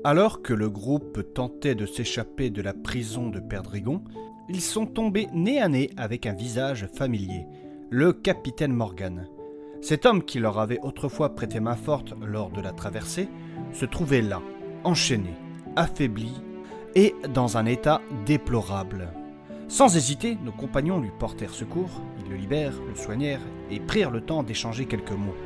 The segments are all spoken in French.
Alors que le groupe tentait de s'échapper de la prison de Perdrigond, ils sont tombés nez à nez avec un visage familier, le capitaine Morgan. Cet homme qui leur avait autrefois prêté main forte lors de la traversée se trouvait là, enchaîné, affaibli et dans un état déplorable. Sans hésiter, nos compagnons lui portèrent secours, ils le libèrent, le soignèrent et prirent le temps d'échanger quelques mots.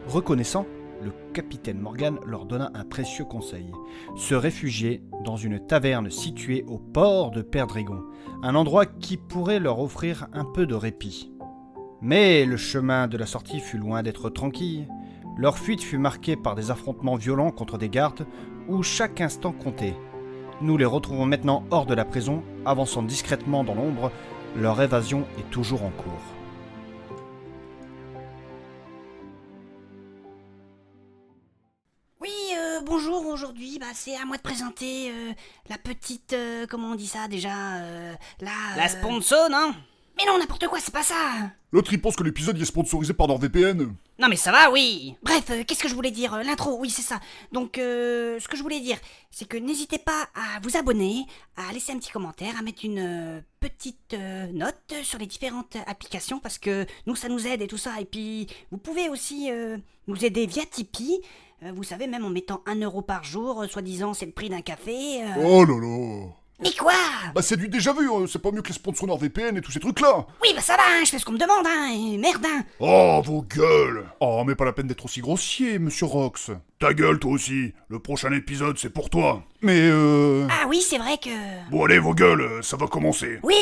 Reconnaissant, le capitaine Morgan leur donna un précieux conseil, se réfugier dans une taverne située au port de Perdrigond, un endroit qui pourrait leur offrir un peu de répit. Mais le chemin de la sortie fut loin d'être tranquille. Leur fuite fut marquée par des affrontements violents contre des gardes où chaque instant comptait. Nous les retrouvons maintenant hors de la prison, avançant discrètement dans l'ombre. Leur évasion est toujours en cours. Oui, bonjour, aujourd'hui, c'est à moi de présenter la petite, comment on dit ça déjà, La sponsor, non? Mais non, n'importe quoi, c'est pas ça. L'autre il pense que l'épisode y est sponsorisé par NordVPN. Non mais ça va, oui. Bref, qu'est-ce que je voulais dire, l'intro, oui, c'est ça. Donc, ce que je voulais dire, c'est que n'hésitez pas à vous abonner, à laisser un petit commentaire, à mettre une petite note sur les différentes applications, parce que nous, ça nous aide et tout ça. Et puis, vous pouvez aussi nous aider via Tipeee. Vous savez, même en mettant 1 euro par jour, soi-disant c'est le prix d'un café. Oh là là. Mais quoi? Bah c'est du déjà vu, c'est pas mieux que les sponsors NordVPN et tous ces trucs là. Oui, ça va, je fais ce qu'on me demande, et merde, Oh vos gueules. Oh mais pas la peine d'être aussi grossier, monsieur Rox. Ta gueule toi aussi, le prochain épisode c'est pour toi. Mais Ah oui, c'est vrai que... Bon allez vos gueules, ça va commencer. Oui.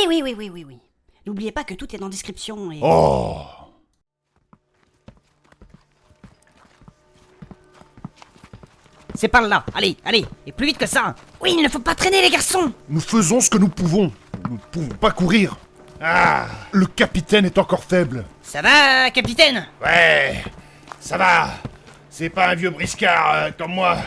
N'oubliez pas que tout est en description et... Oh. C'est par là. Allez, et plus vite que ça. Oui, il ne faut pas traîner, les garçons. Nous faisons ce que nous pouvons. Nous ne pouvons pas courir. Ah. Le capitaine est encore faible. Ça va, capitaine? Ouais, ça va. C'est pas un vieux briscard comme moi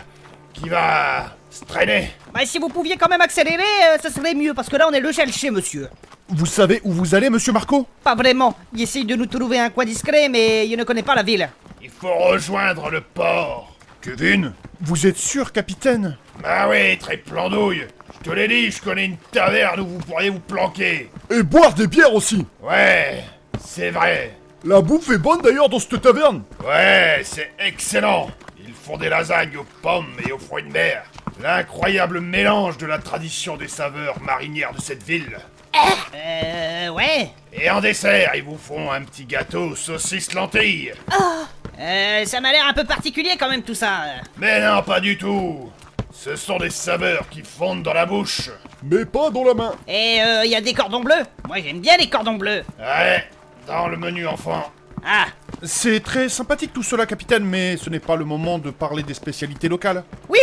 qui va se traîner. Bah si vous pouviez quand même accélérer, ça serait mieux, parce que là on est le chercher, monsieur. Vous savez où vous allez, monsieur Marco? Pas vraiment. Il essaye de nous trouver un coin discret, mais il ne connaît pas la ville. Il faut rejoindre le port. Kevin, vous êtes sûr, capitaine? Bah oui, très plandouille. Je te l'ai dit, je connais une taverne où vous pourriez vous planquer. Et boire des bières aussi. Ouais, c'est vrai. La bouffe est bonne d'ailleurs dans cette taverne. Ouais, c'est excellent. Ils font des lasagnes aux pommes et aux fruits de mer. L'incroyable mélange de la tradition des saveurs marinières de cette ville. Ouais. Et en dessert, ils vous font un petit gâteau saucisse lentilles. Ça m'a l'air un peu particulier quand même tout ça. Mais non, pas du tout. Ce sont des saveurs qui fondent dans la bouche. Mais pas dans la main. Et y a des cordons bleus. Moi j'aime bien les cordons bleus. Ouais, dans le menu enfant. Ah. C'est très sympathique tout cela, capitaine, mais ce n'est pas le moment de parler des spécialités locales. Oui,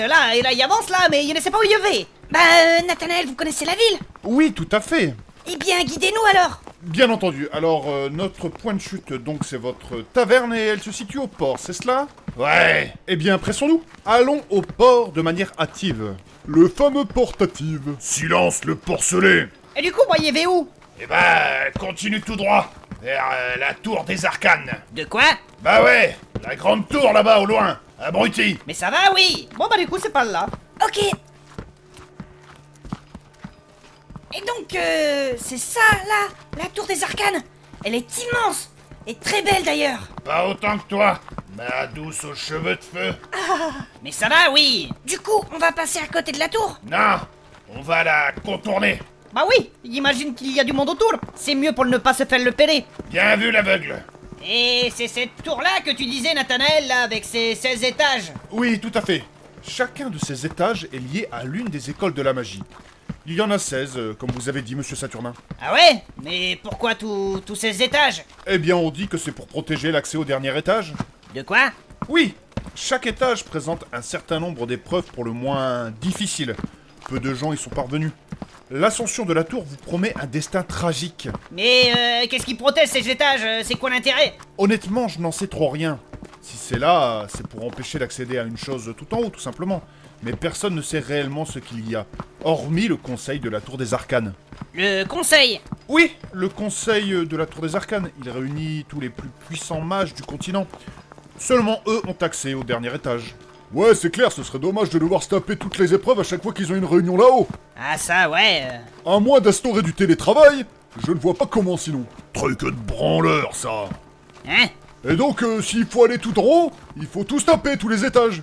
là, il avance là, mais il ne sait pas où il va. Nathanaël, vous connaissez la ville? Oui, tout à fait. Eh bien, guidez-nous alors. Bien entendu. Alors, notre point de chute, donc, c'est votre taverne et elle se situe au port, c'est cela? Ouais. Eh bien, pressons-nous. Allons au port de manière hâtive. Le fameux portative. Silence le porcelet. Et du coup, moi, il y avait où? Eh ben, continue tout droit, vers la tour des Arcanes. De quoi? Bah ouais, la grande tour là-bas au loin, abruti. Mais ça va, oui. Bon bah du coup, c'est pas là. Ok. Et donc, c'est ça, là, la tour des Arcanes. Elle est immense. Et très belle, d'ailleurs. Pas autant que toi, ma douce aux cheveux de feu. Mais ça va, oui. Du coup, on va passer à côté de la tour. Non, on va la contourner. Bah oui, j'imagine qu'il y a du monde autour. C'est mieux pour ne pas se faire le péler. Bien vu l'aveugle. Et c'est cette tour-là que tu disais, Nathanaël, là, avec ses 16 étages. Oui, tout à fait. Chacun de ces étages est lié à l'une des écoles de la magie. Il y en a 16, comme vous avez dit, monsieur Saturnin. Ah ouais? Mais pourquoi tous ces étages? Eh bien, on dit que c'est pour protéger l'accès au dernier étage. De quoi? Oui, chaque étage présente un certain nombre d'épreuves pour le moins difficiles. Peu de gens y sont parvenus. L'ascension de la tour vous promet un destin tragique. Mais qu'est-ce qui protège ces étages? C'est quoi l'intérêt? Honnêtement, je n'en sais trop rien. Si c'est là, c'est pour empêcher d'accéder à une chose tout en haut, tout simplement. Mais personne ne sait réellement ce qu'il y a, hormis le conseil de la Tour des Arcanes. Le conseil? Oui, le conseil de la Tour des Arcanes. Il réunit tous les plus puissants mages du continent. Seulement eux ont accès au dernier étage. Ouais, c'est clair, ce serait dommage de devoir se taper toutes les épreuves à chaque fois qu'ils ont une réunion là-haut. Ah ça, ouais. À moins d'instaurer du télétravail, je ne vois pas comment sinon. Truc de branleur, ça. Hein? Et donc, s'il faut aller tout en haut, il faut tous taper tous les étages.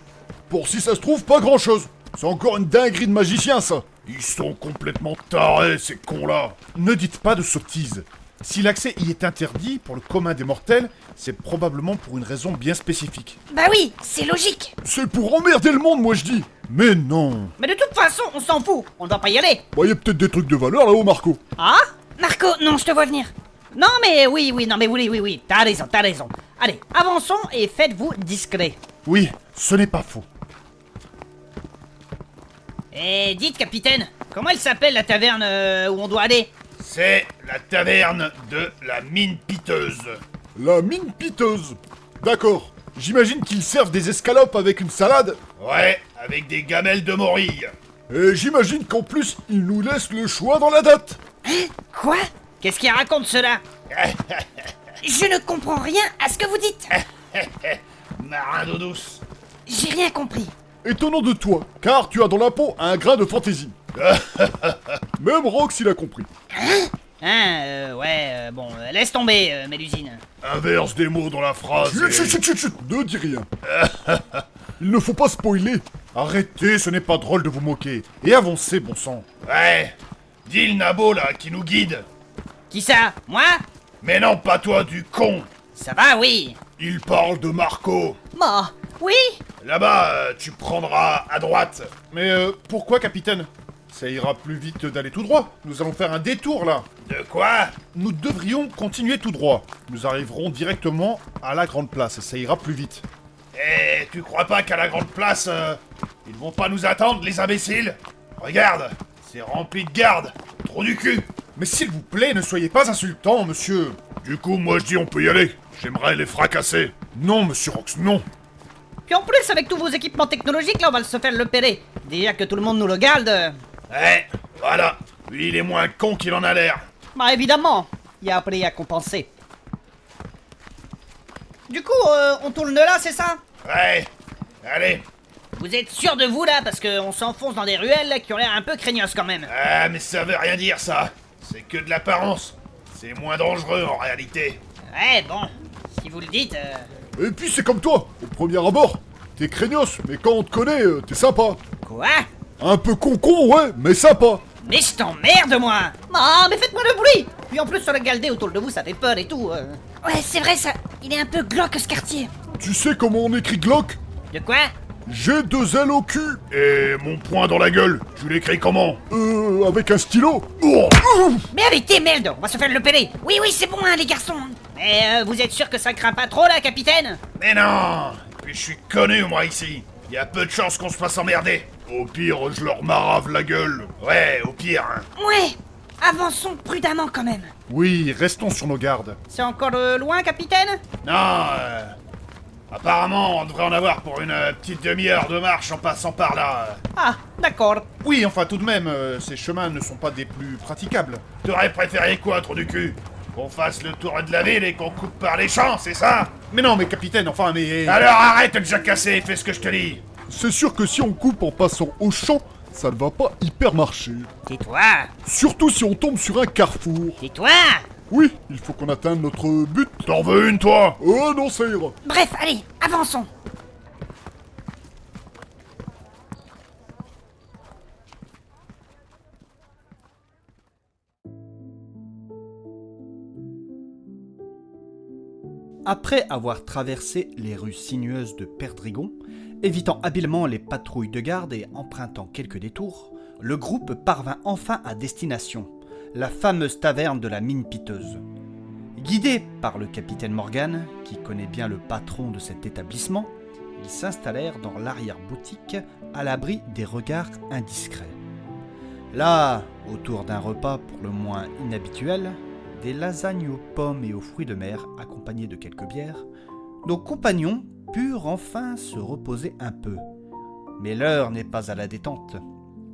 Pour si ça se trouve, pas grand-chose. C'est encore une dinguerie de magicien, ça. Ils sont complètement tarés, ces cons-là. Ne dites pas de sottises. Si l'accès y est interdit pour le commun des mortels, c'est probablement pour une raison bien spécifique. Bah oui, c'est logique. C'est pour emmerder le monde, moi je dis. Mais non. Mais de toute façon, on s'en fout. On ne va pas y aller. Bah, y a peut-être des trucs de valeur là-haut, Marco. Ah? Marco, non, je te vois venir. Non mais oui, non mais oui. T'as raison. Allez, avançons et faites-vous discret. Oui, ce n'est pas faux. Et dites, capitaine, comment elle s'appelle la taverne où on doit aller? C'est la taverne de la mine piteuse. La mine piteuse. D'accord. J'imagine qu'ils servent des escalopes avec une salade. Ouais, avec des gamelles de morille. Et j'imagine qu'en plus, ils nous laissent le choix dans la date. Quoi? Qu'est-ce qu'il raconte cela? Je ne comprends rien à ce que vous dites. Marin d'eau douce. J'ai rien compris. Étonnant de toi, car tu as dans la peau un grain de fantaisie. Même Rox, il a compris. Bon, laisse tomber, Mélusine. Inverse des mots dans la phrase. Chut, ne dis rien. Il ne faut pas spoiler. Arrêtez, ce n'est pas drôle de vous moquer. Et avancez, bon sang. Ouais, dis le nabo là qui nous guide. Qui ça? Moi? Mais non, pas toi, du con. Ça va, oui. Il parle de Marco. Bon, oui. Là-bas, tu prendras à droite. Mais pourquoi, capitaine? Ça ira plus vite d'aller tout droit. Nous allons faire un détour, là. De quoi? Nous devrions continuer tout droit. Nous arriverons directement à la grande place. Ça ira plus vite. Eh, tu crois pas qu'à la grande place, ils vont pas nous attendre, les imbéciles? Regarde, c'est rempli de gardes. Trop du cul. Mais s'il vous plaît, ne soyez pas insultant, monsieur. Du coup, moi je dis on peut y aller. J'aimerais les fracasser. Non, monsieur Rox, non. Puis en plus, avec tous vos équipements technologiques, là, on va se faire le pérer. Déjà que tout le monde nous le garde. Eh, voilà. Lui, il est moins con qu'il en a l'air. Bah évidemment, il y a un prix à compenser. Du coup, on tourne de là, c'est ça? Ouais, allez. Vous êtes sûr de vous là? Parce qu'on s'enfonce dans des ruelles là, qui ont l'air un peu craignos quand même. Ah, mais ça veut rien dire, ça. C'est que de l'apparence. C'est moins dangereux, en réalité. Ouais, bon, si vous le dites... Et puis c'est comme toi, au premier abord. T'es craignos, mais quand on te connaît, t'es sympa. Quoi? Un peu con, ouais, mais sympa. Mais je t'emmerde, moi! Non, mais faites-moi le bruit! Puis en plus, sur le galdé autour de vous, ça fait peur et tout. Ouais, c'est vrai ça. Il est un peu glauque ce quartier. Tu sais comment on écrit Glock? De quoi? J'ai 2 ailes au cul. Et mon poing dans la gueule, tu l'écris comment? Avec un stylo. Oh. Mais arrêtez, merde! On va se faire le pérer! Oui, c'est bon, hein, les garçons. Mais vous êtes sûr que ça craint pas trop, là, capitaine? Mais non. Puis je suis connu, moi, ici. Y a peu de chances qu'on se fasse emmerder. Au pire, je leur marave la gueule. Ouais, au pire, hein. Ouais, avançons prudemment quand même. Oui, restons sur nos gardes. C'est encore loin, capitaine? Non, apparemment, on devrait en avoir pour une petite demi-heure de marche en passant par là. Ah, d'accord. Oui, enfin tout de même, ces chemins ne sont pas des plus praticables. T'aurais préféré quoi, trou du cul? Qu'on fasse le tour de la ville et qu'on coupe par les champs, c'est ça? Mais non, mais capitaine, enfin, mais... Alors arrête de jacasser et fais ce que je te dis. C'est sûr que si on coupe en passant au champ, ça ne va pas hyper marcher. Tais-toi! Surtout si on tombe sur un carrefour. Tais-toi! Oui, il faut qu'on atteigne notre but. T'en veux une, toi? Oh non, ça ira. Bref, allez, avançons. Après avoir traversé les rues sinueuses de Perdrigon, évitant habilement les patrouilles de garde et empruntant quelques détours, le groupe parvint enfin à destination, la fameuse taverne de la mine piteuse. Guidés par le capitaine Morgan, qui connaît bien le patron de cet établissement, ils s'installèrent dans l'arrière-boutique à l'abri des regards indiscrets. Là, autour d'un repas pour le moins inhabituel, des lasagnes aux pommes et aux fruits de mer accompagnés de quelques bières, nos compagnons purent enfin se reposer un peu. Mais l'heure n'est pas à la détente.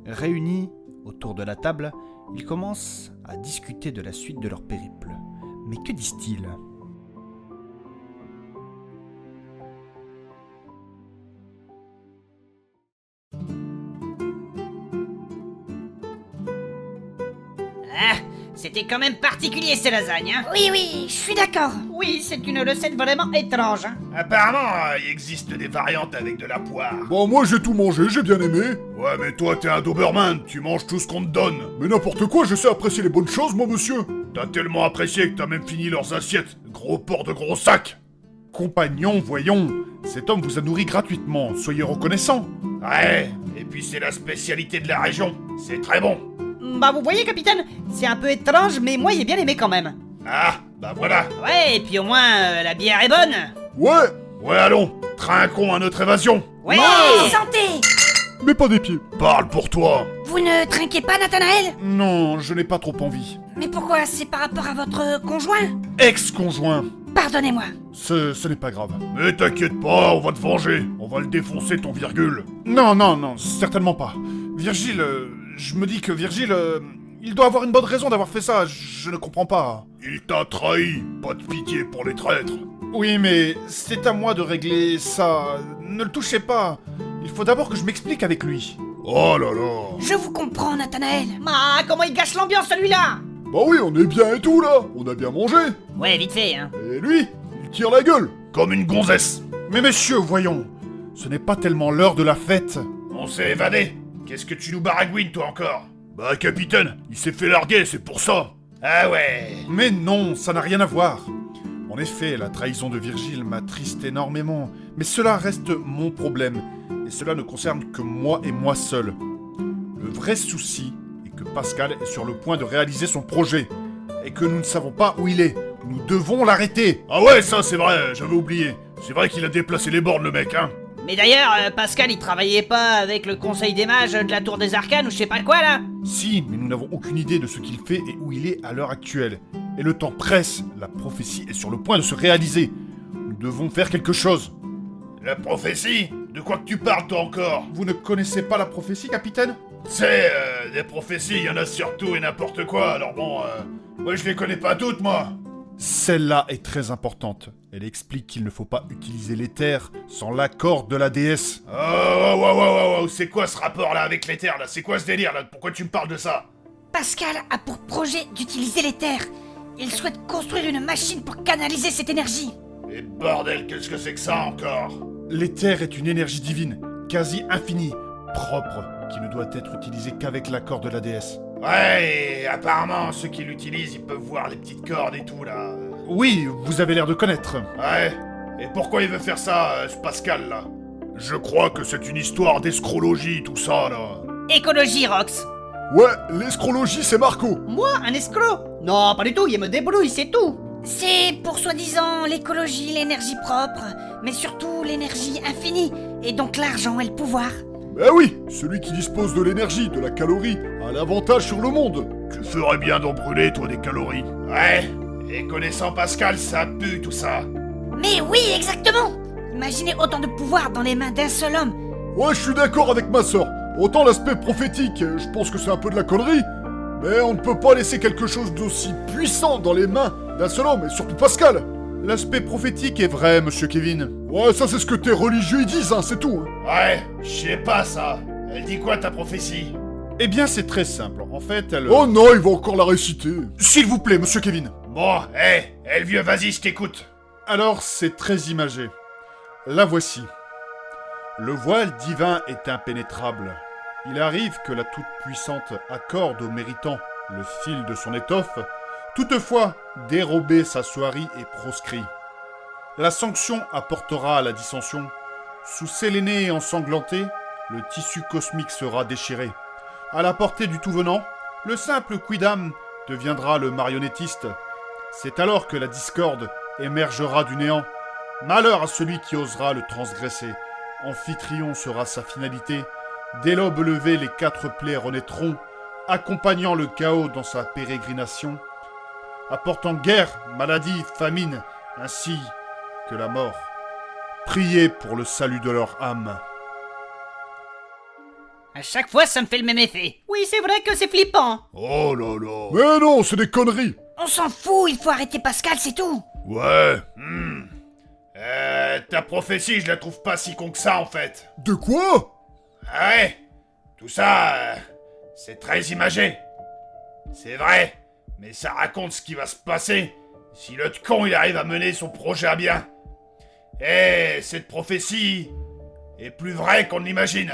Réunis autour de la table, ils commencent à discuter de la suite de leur périple. Mais que disent-ils ? C'était quand même particulier ces lasagnes, hein. Oui, je suis d'accord. Oui, c'est une recette vraiment étrange, hein. Apparemment, il existe des variantes avec de la poire. Bon, moi j'ai tout mangé, j'ai bien aimé. Ouais, mais toi, t'es un Doberman, tu manges tout ce qu'on te donne. Mais n'importe quoi, je sais apprécier les bonnes choses, moi, monsieur. T'as tellement apprécié que t'as même fini leurs assiettes, gros porc de gros sac. Compagnon, voyons, cet homme vous a nourri gratuitement, soyez reconnaissant. Ouais, et puis c'est la spécialité de la région, c'est très bon. Bah vous voyez, capitaine, c'est un peu étrange, mais moi, j'ai bien aimé quand même. Ah, bah voilà. Ouais, et puis au moins, la bière est bonne. Ouais, Ouais, allons, trinquons à notre évasion. Ouais. Santé! mais pas des pieds. Parle pour toi. Vous ne trinquez pas, Nathanaël? Non, je n'ai pas trop envie. Mais pourquoi? C'est par rapport à votre conjoint? Ex-conjoint, Pardonnez-moi. ce n'est pas grave. Mais t'inquiète pas, on va te venger. On va le défoncer ton virgule. Non, certainement pas. Virgile, je me dis que Virgile, il doit avoir une bonne raison d'avoir fait ça, je ne comprends pas. Il t'a trahi, pas de pitié pour les traîtres. Oui, mais c'est à moi de régler ça. Ne le touchez pas. Il faut d'abord que je m'explique avec lui. Oh là là. Je vous comprends, Nathanaël. Ah, comment il gâche l'ambiance celui-là. Bah oui, on est bien et tout, là. On a bien mangé. Ouais, vite fait, hein. Et lui, il tire la gueule. Comme une gonzesse. Mais messieurs, voyons, ce n'est pas tellement l'heure de la fête. On s'est évadé. Qu'est-ce que tu nous baragouines, toi, encore? Bah, capitaine, il s'est fait larguer, c'est pour ça. Ah ouais. Mais non, ça n'a rien à voir. En effet, la trahison de Virgile m'attriste énormément, mais cela reste mon problème, et cela ne concerne que moi et moi seul. Le vrai souci est que Pascal est sur le point de réaliser son projet, et que nous ne savons pas où il est. Nous devons l'arrêter. Ah ouais, ça c'est vrai, j'avais oublié. C'est vrai qu'il a déplacé les bornes, le mec, hein. Mais d'ailleurs, Pascal, il travaillait pas avec le conseil des mages de la tour des arcanes ou je sais pas quoi, là. Si, mais nous n'avons aucune idée de ce qu'il fait et où il est à l'heure actuelle. Et le temps presse, la prophétie est sur le point de se réaliser. Nous devons faire quelque chose. La prophétie? De quoi que tu parles, toi, encore? Vous ne connaissez pas la prophétie, capitaine? C'est, des prophéties, il y en a surtout et n'importe quoi, alors bon, moi je les connais pas toutes, moi. Celle-là est très importante. Elle explique qu'il ne faut pas utiliser l'éther sans l'accord de la déesse. Oh, c'est quoi ce rapport-là avec l'éther, là? C'est quoi ce délire, là? Pourquoi tu me parles de ça? Pascal a pour projet d'utiliser l'éther. Il souhaite construire une machine pour canaliser cette énergie. Et bordel, qu'est-ce que c'est que ça, encore? L'éther est une énergie divine, quasi infinie, propre, qui ne doit être utilisée qu'avec l'accord de la déesse. Ouais, et apparemment, ceux qui l'utilisent, ils peuvent voir les petites cordes et tout, là. Oui, vous avez l'air de connaître. Ouais, et pourquoi il veut faire ça, ce Pascal, là? Je crois que c'est une histoire d'escrologie, tout ça, là. Écologie, Rox. Ouais, l'escrologie, c'est Marco. Moi, un escroc? Non, pas du tout, il me débrouille, c'est tout. C'est pour soi-disant l'écologie, l'énergie propre, mais surtout l'énergie infinie, et donc l'argent et le pouvoir. Ben oui, celui qui dispose de l'énergie, de la calorie, a l'avantage sur le monde. Tu ferais bien d'en brûler, toi, des calories. Ouais, et connaissant Pascal, ça pue, tout ça. Mais oui, exactement. Imaginez autant de pouvoir dans les mains d'un seul homme. Ouais, je suis d'accord avec ma sœur. Autant l'aspect prophétique, je pense que c'est un peu de la connerie, mais on ne peut pas laisser quelque chose d'aussi puissant dans les mains d'un seul homme, et surtout Pascal. L'aspect prophétique est vrai, monsieur Kevin. Ouais, ça c'est ce que tes religieux ils disent, hein, c'est tout. Hein. Ouais, je sais pas, ça. Elle dit quoi, ta prophétie? Eh bien, c'est très simple. En fait, elle... Oh non, il va encore la réciter. S'il vous plaît, monsieur Kevin. Bon, hé, le vieux, vas-y, je t'écoute. Alors, c'est très imagé. La voici. Le voile divin est impénétrable. Il arrive que la toute-puissante accorde au méritant le fil de son étoffe. Toutefois, dérober sa soierie est proscrit. La sanction apportera à la dissension. Sous Sélénée ensanglantée, le tissu cosmique sera déchiré. À la portée du tout-venant, le simple quidam deviendra le marionnettiste. C'est alors que la discorde émergera du néant. Malheur à celui qui osera le transgresser. Amphitryon sera sa finalité. Dès l'aube levée, les 4 plaies renaîtront, accompagnant le chaos dans sa pérégrination, apportant guerre, maladie, famine, ainsi que la mort. Priez pour le salut de leur âme. À chaque fois, ça me fait le même effet. Oui, c'est vrai que c'est flippant. Oh là là. Mais non, c'est des conneries. On s'en fout, il faut arrêter Pascal, c'est tout. Ouais, ta prophétie, je la trouve pas si con que ça, en fait. De quoi? Ah ouais, tout ça, c'est très imagé. C'est vrai, mais ça raconte ce qui va se passer si le con il arrive à mener son projet à bien. Et cette prophétie est plus vraie qu'on ne l'imagine.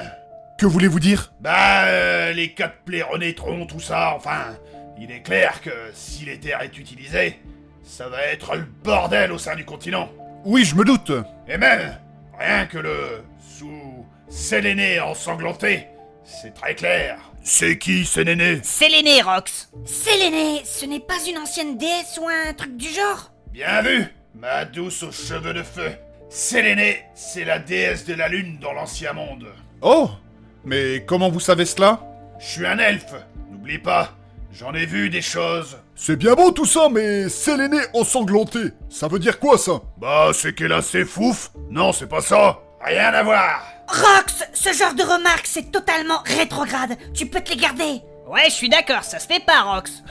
Que voulez-vous dire? Les 4 plaies renaîtront, tout ça, enfin... Il est clair que si l'éther est utilisé, ça va être le bordel au sein du continent. Oui, je me doute. Et même, rien que le sous Séléné ensanglanté, c'est très clair. C'est qui, Séléné? Séléné, Rox. Séléné, ce n'est pas une ancienne déesse ou un truc du genre? Bien vu, ma douce aux cheveux de feu. Séléné, c'est la déesse de la lune dans l'ancien monde. Oh! Mais comment vous savez cela? Je suis un elfe, n'oublie pas. J'en ai vu des choses. C'est bien beau tout ça, mais Séléné ensanglanté, ça veut dire quoi ça? C'est qu'elle a ses fouf. Non, c'est pas ça. Rien à voir. Rox, ce genre de remarques, c'est totalement rétrograde. Tu peux te les garder. Ouais, je suis d'accord, ça se fait pas, Rox.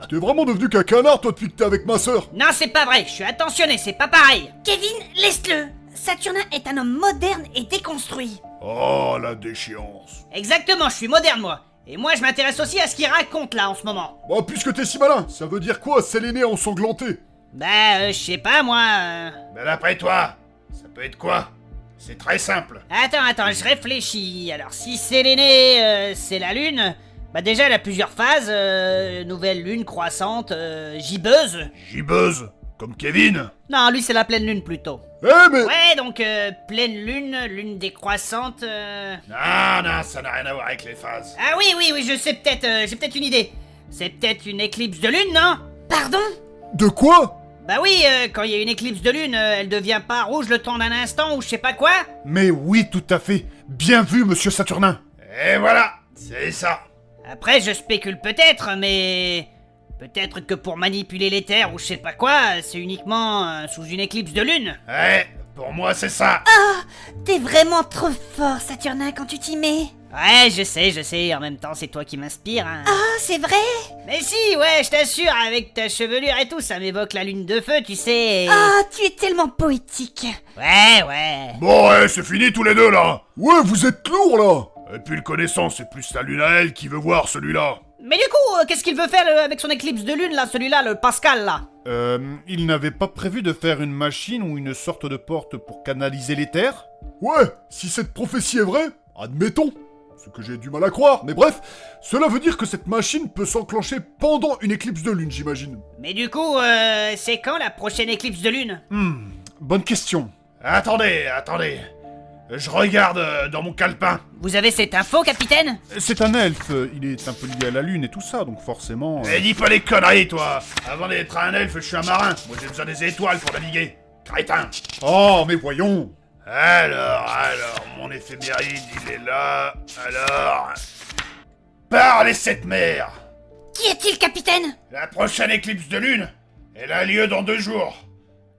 T'es vraiment devenu qu'un canard toi depuis que t'es avec ma sœur? Non, c'est pas vrai, je suis attentionné, c'est pas pareil. Kevin, laisse-le. Saturnin est un homme moderne et déconstruit. Oh, la déchéance. Exactement, je suis moderne, moi. Et moi, je m'intéresse aussi à ce qu'il raconte, là, en ce moment. Puisque t'es si malin, ça veut dire quoi, Séléné ensanglanté? Je sais pas, moi... D'après toi, ça peut être quoi? C'est très simple. Attends, je réfléchis. Alors, si Séléné, c'est la lune... déjà, elle a plusieurs phases. Nouvelle lune, croissante, gibbeuse. Gibbeuse? Comme Kevin? Non, lui, c'est la pleine lune, plutôt. Mais... Ouais, donc, pleine lune, lune décroissante... Non, ça n'a rien à voir avec les phases. Ah oui, je sais peut-être, j'ai peut-être une idée. C'est peut-être une éclipse de lune, non? Pardon? De quoi? Bah oui, quand il y a une éclipse de lune, elle devient pas rouge le temps d'un instant ou je sais pas quoi. Mais oui, tout à fait. Bien vu, monsieur Saturnin. Et voilà, c'est ça. Après, je spécule peut-être, mais... Peut-être que pour manipuler l'éther ou je sais pas quoi, c'est uniquement sous une éclipse de lune. Ouais, pour moi c'est ça. T'es vraiment trop fort, Saturnin, quand tu t'y mets. Ouais, je sais, en même temps c'est toi qui m'inspire. Hein. C'est vrai? Mais si, ouais, je t'assure, avec ta chevelure et tout, ça m'évoque la lune de feu, tu sais. Tu es tellement poétique. Ouais. Bon, c'est fini tous les deux là. Ouais, vous êtes lourds là. Et puis le connaissant, c'est plus sa lune à elle qui veut voir celui-là. Mais du coup, qu'est-ce qu'il veut faire avec son éclipse de lune là, celui-là, le Pascal là? Il n'avait pas prévu de faire une machine ou une sorte de porte pour canaliser l'éther? Ouais, si cette prophétie est vraie, admettons. Ce que j'ai du mal à croire, mais bref, cela veut dire que cette machine peut s'enclencher pendant une éclipse de lune, j'imagine. Mais du coup, c'est quand la prochaine éclipse de lune? Bonne question. Attendez. Je regarde dans mon calepin. Vous avez cette info, capitaine? C'est un elfe, il est un peu lié à la lune et tout ça, donc forcément... Mais dis pas les conneries, toi. Avant d'être un elfe, je suis un marin. Moi, j'ai besoin des étoiles pour naviguer. Crétin. Oh, mais voyons. Alors, mon éphéméride, il est là. Alors... Parlez cette mère. Qui est-il, capitaine? La prochaine éclipse de lune, elle a lieu dans 2 jours.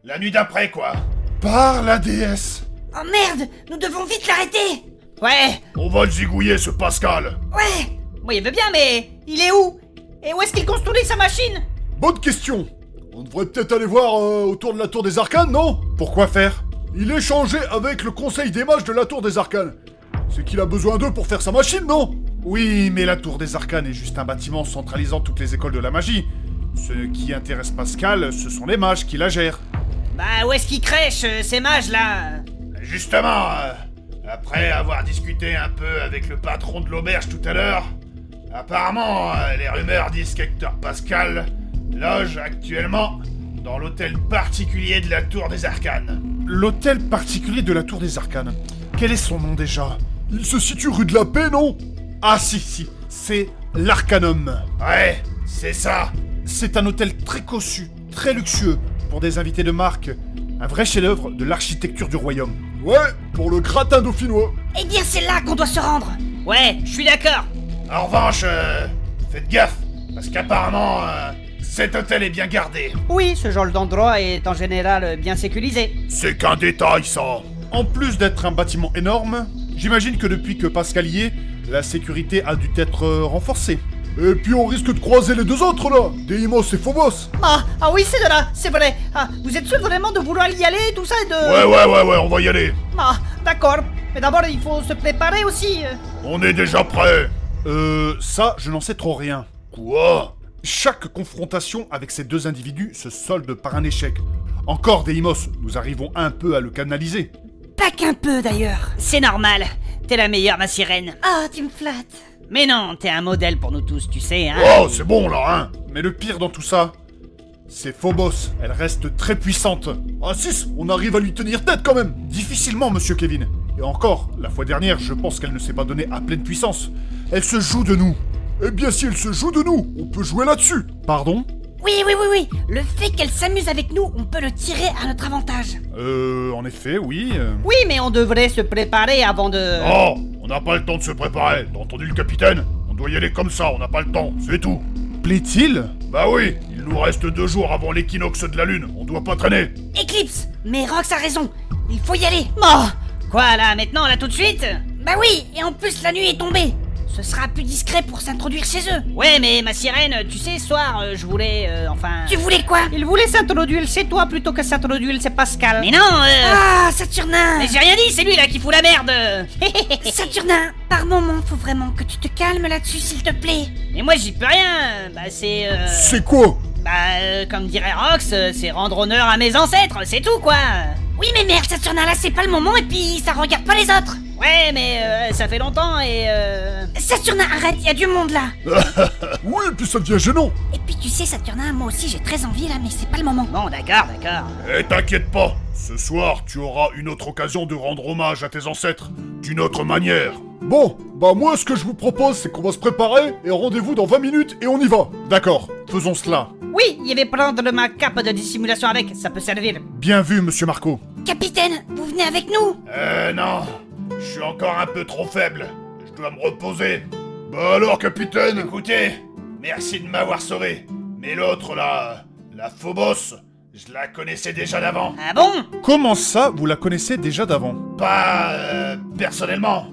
La nuit d'après, quoi. Par la déesse. Oh merde, nous devons vite l'arrêter. Ouais. On va le zigouiller, ce Pascal. Ouais. Bon, il veut bien, mais il est où? Et où est-ce qu'il construit sa machine? Bonne question. On devrait peut-être aller voir autour de la Tour des Arcanes, non? Pourquoi faire? Il échangeait avec le conseil des mages de la Tour des Arcanes. C'est qu'il a besoin d'eux pour faire sa machine, non? Oui, mais la Tour des Arcanes est juste un bâtiment centralisant toutes les écoles de la magie. Ce qui intéresse Pascal, ce sont les mages qui la gèrent. Bah, où est-ce qu'ils crèchent, ces mages-là? Justement, après avoir discuté un peu avec le patron de l'auberge tout à l'heure, apparemment, les rumeurs disent qu'Hector Pascal loge actuellement dans l'hôtel particulier de la Tour des Arcanes. L'hôtel particulier de la Tour des Arcanes. Quel est son nom déjà? Il se situe rue de la Paix, non? Ah si, c'est l'Arcanum. Ouais, c'est ça. C'est un hôtel très cossu, très luxueux, pour des invités de marque. Un vrai chef-d'œuvre de l'architecture du royaume. Ouais, pour le gratin dauphinois. Eh bien, c'est là qu'on doit se rendre. Ouais, je suis d'accord. En revanche, faites gaffe, parce qu'apparemment, cet hôtel est bien gardé. Oui, ce genre d'endroit est en général bien sécurisé. C'est qu'un détail, ça. En plus d'être un bâtiment énorme, j'imagine que depuis que Pascal y est, la sécurité a dû être renforcée. Et puis on risque de croiser les 2 autres là, Deimos et Phobos. Ah oui, c'est de là, c'est vrai. Ah, vous êtes sûr vraiment de vouloir y aller, tout ça et de... Ouais, on va y aller. Ah, d'accord. Mais d'abord, il faut se préparer aussi. On est déjà prêt. Ça, je n'en sais trop rien. Quoi? Chaque confrontation avec ces deux individus se solde par un échec. Encore Deimos, nous arrivons un peu à le canaliser. Pas qu'un peu d'ailleurs. C'est normal, t'es la meilleure, ma sirène. Oh, tu me flattes. Mais non, t'es un modèle pour nous tous, tu sais, hein. Oh, c'est bon là, hein. Mais le pire dans tout ça, c'est Phobos. Elle reste très puissante. Ah 6, on arrive à lui tenir tête quand même. Difficilement, monsieur Kevin. Et encore, la fois dernière, je pense qu'elle ne s'est pas donnée à pleine puissance. Elle se joue de nous. Eh bien, si elle se joue de nous, on peut jouer là-dessus. Pardon? Oui. Le fait qu'elle s'amuse avec nous, on peut le tirer à notre avantage. En effet, oui. Oui, mais on devrait se préparer avant de... Oh, on n'a pas le temps de se préparer. T'as entendu le capitaine? On doit y aller comme ça, on n'a pas le temps, c'est tout. Plaît-il? Bah oui, il nous reste 2 jours avant l'équinoxe de la lune, on doit pas traîner. Eclipse. Mais Rox a raison. Il faut y aller. Oh, quoi là, maintenant, là tout de suite? Bah oui, et en plus la nuit est tombée. Ce sera plus discret pour s'introduire chez eux. Ouais, mais ma sirène, tu sais, ce soir, je voulais, enfin... Tu voulais quoi? Il voulait s'introduire chez toi plutôt que s'introduire chez Pascal. Mais non, Ah, Saturnin. Mais j'ai rien dit, c'est lui là qui fout la merde. Saturnin, par moment, faut vraiment que tu te calmes là-dessus, s'il te plaît. Mais moi j'y peux rien. Bah c'est... C'est quoi? Comme dirait Rox, c'est rendre honneur à mes ancêtres, c'est tout quoi. Oui, mais merde, Saturnin, là, c'est pas le moment, et puis ça regarde pas les autres. Ouais, mais ça fait longtemps et Saturnin, arrête, y a du monde là. Oui, puis ça devient gênant. Et puis tu sais, Saturnin, moi aussi j'ai très envie là, mais c'est pas le moment. Bon, d'accord. Eh, t'inquiète pas, ce soir, tu auras une autre occasion de rendre hommage à tes ancêtres, d'une autre manière. Bon, bah moi, ce que je vous propose, c'est qu'on va se préparer et rendez-vous dans 20 minutes et on y va. D'accord, faisons cela. Oui, il vais prendre ma cape de dissimulation avec, ça peut servir. Bien vu, monsieur Marco. Capitaine, vous venez avec nous? Non, je suis encore un peu trop faible, je dois me reposer. Bah alors, capitaine? Écoutez, merci de m'avoir sauvé, mais l'autre là, la Phobos, je la connaissais déjà d'avant. Ah bon? Comment ça, vous la connaissez déjà d'avant? Pas personnellement,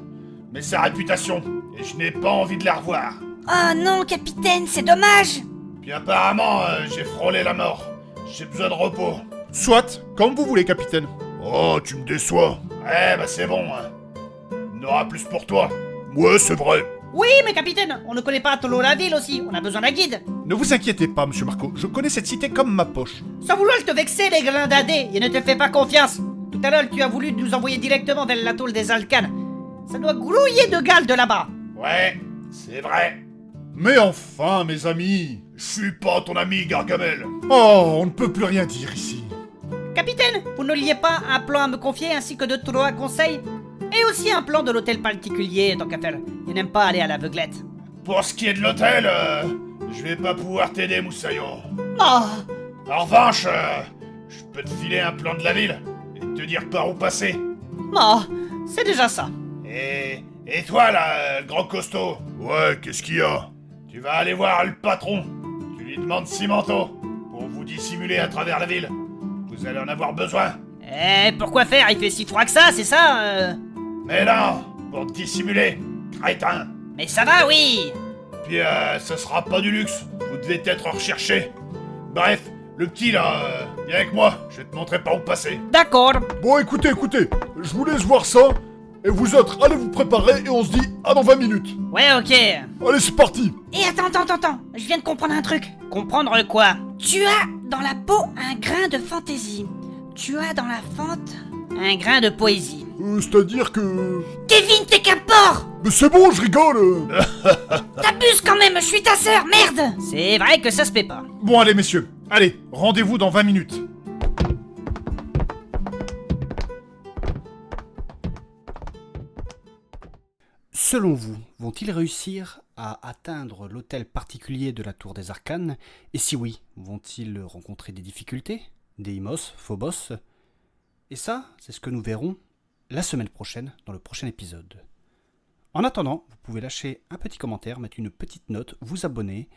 mais sa réputation, et je n'ai pas envie de la revoir. Oh non, capitaine, c'est dommage. Puis apparemment, j'ai frôlé la mort. J'ai besoin de repos. Soit, comme vous voulez, capitaine. Oh, tu me déçois. Ouais, bah c'est bon. Il y en aura plus pour toi. Ouais, c'est vrai. Oui, mais capitaine, on ne connaît pas trop la ville aussi, on a besoin d'un guide. Ne vous inquiétez pas, monsieur Marco, je connais cette cité comme ma poche. Sans vouloir te vexer, les grindadés, et ne te fais pas confiance. Tout à l'heure, tu as voulu nous envoyer directement vers l'atoll des Alcanes. Ça doit grouiller de gales de là-bas. Ouais, c'est vrai. Mais enfin, mes amis. Je suis pas ton ami, Gargamel. Oh, on ne peut plus rien dire ici. Capitaine, vous n'auriez pas un plan à me confier ainsi que 2-3 conseils? Et aussi un plan de l'hôtel particulier, tant qu'à faire. Il n'aime pas aller à l'aveuglette. Pour ce qui est de l'hôtel, je vais pas pouvoir t'aider, Moussaillon. Oh, En revanche, je peux te filer un plan de la ville et te dire par où passer. oh, c'est déjà ça. Et toi là, le grand costaud? Ouais, qu'est-ce qu'il y a? Tu vas aller voir le patron. Tu lui demandes 6 manteaux pour vous dissimuler à travers la ville. Vous allez en avoir besoin. Eh, pourquoi faire? Il fait si froid que ça, c'est ça Mais non, pour te dissimuler, crétin. Mais ça va, oui. Puis ce sera pas du luxe. Vous devez être recherché. Bref, le petit là, viens avec moi. Je vais te montrer par où passer. D'accord. Bon, écoutez, je vous laisse voir ça. Et vous autres, allez vous préparer et on se dit à dans 20 minutes. Ouais, ok. Allez, c'est parti. Et attends, je viens de comprendre un truc. Comprendre quoi? Tu as dans la peau un grain de fantaisie. Tu as dans la fente... Un grain de poésie. C'est-à-dire que... Kevin, t'es qu'un porc. Mais c'est bon, je rigole. T'abuses quand même, je suis ta sœur, merde. C'est vrai que ça se fait pas. Bon, allez, messieurs. Allez, rendez-vous dans 20 minutes. Selon vous, vont-ils réussir à atteindre l'hôtel particulier de la Tour des Arcanes? Et si oui, vont-ils rencontrer des difficultés? Deimos, Phobos? Et ça, c'est ce que nous verrons la semaine prochaine, dans le prochain épisode. En attendant, vous pouvez lâcher un petit commentaire, mettre une petite note, vous abonner.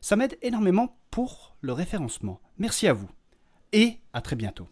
Ça m'aide énormément pour le référencement. Merci à vous. Et à très bientôt.